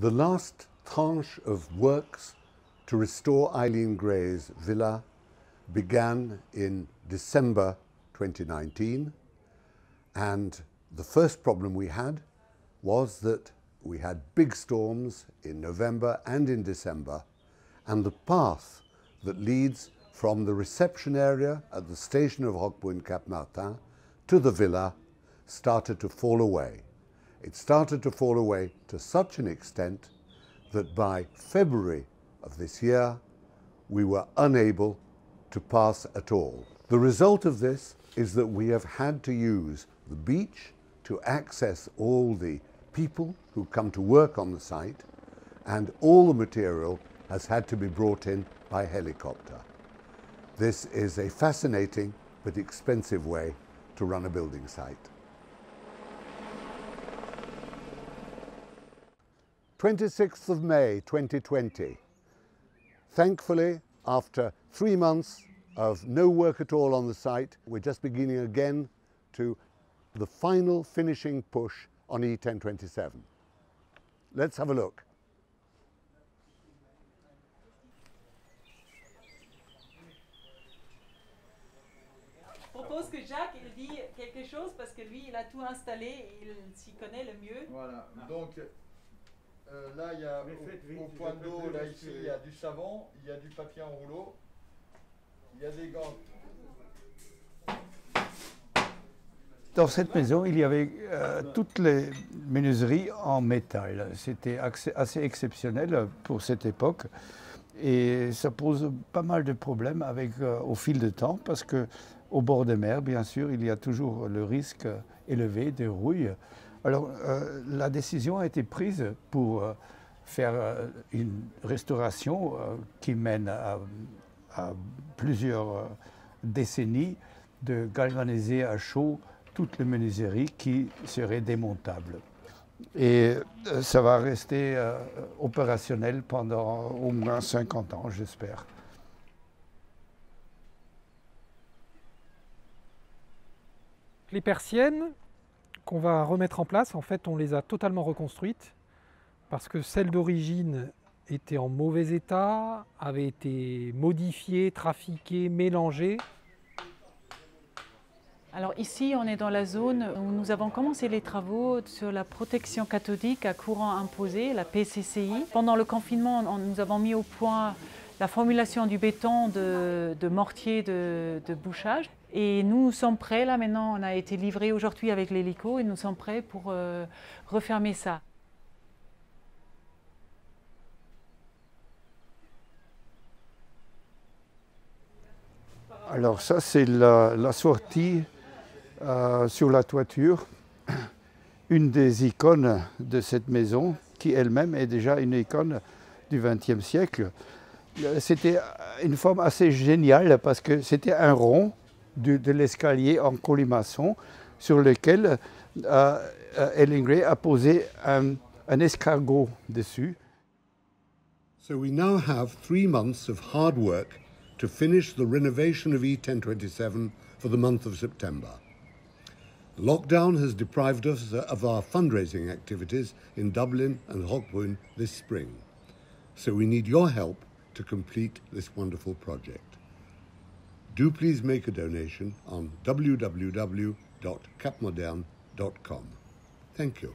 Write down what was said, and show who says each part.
Speaker 1: The last tranche of works to restore Eileen Gray's villa began in December 2019, and the first problem we had was that we had big storms in November and in December, and the path that leads from the reception area at the station of Roquebrune-Cap Martin to the villa started to fall away. It started to fall away to such an extent that by February of this year, we were unable to pass at all. The result of this is that we have had to use the beach to access all the people who come to work on the site, and all the material has had to be brought in by helicopter. This is a fascinating but expensive way to run a building site. 26th of May 2020. Thankfully, after 3 months of no work at all on the site, we're just beginning again to the final finishing push on E1027. Let's have a look.
Speaker 2: Je propose que Jacques il dit quelque chose parce que lui il a tout installé et il s'y connaît le mieux.
Speaker 3: Voilà, donc là il y a au point d'eau, là ici il y a du savon, il y a du papier en rouleau, il y a des gants.
Speaker 4: Dans cette maison, il y avait toutes les menuiseries en métal. C'était assez exceptionnel pour cette époque. Et ça pose pas mal de problèmes au fil du temps, parce qu'au bord des mers, bien sûr, il y a toujours le risque élevé de rouille. Alors, la décision a été prise pour faire une restauration qui mène à plusieurs décennies de galvaniser à chaud toutes les menuiseries qui seraient démontables. Et ça va rester opérationnel pendant au moins 50 ans, j'espère.
Speaker 5: Les persiennes qu'on va remettre en place, en fait, on les a totalement reconstruites parce que celles d'origine étaient en mauvais état, avaient été modifiées, trafiquées, mélangées.
Speaker 2: Alors ici, on est dans la zone où nous avons commencé les travaux sur la protection cathodique à courant imposé, la PCCI. Pendant le confinement, nous avons mis au point la formulation du béton de mortier de bouchage. Et nous sommes prêts, là maintenant, on a été livré aujourd'hui avec l'hélico et nous sommes prêts pour refermer ça.
Speaker 4: Alors ça, c'est la sortie sur la toiture, une des icônes de cette maison, qui elle-même est déjà une icône du XXe siècle. C'était une forme assez géniale parce que c'était un rond de l'escalier en colimaçon sur lequel Eileen Gray a posé un escargot dessus.
Speaker 1: So we now have 3 months of hard work to finish the renovation of E1027 for the month of September. Lockdown has deprived us of our fundraising activities in Dublin and Roquebrune this spring, so we need your help to complete this wonderful project. Do please make a donation on www.capmoderne.com. Thank you.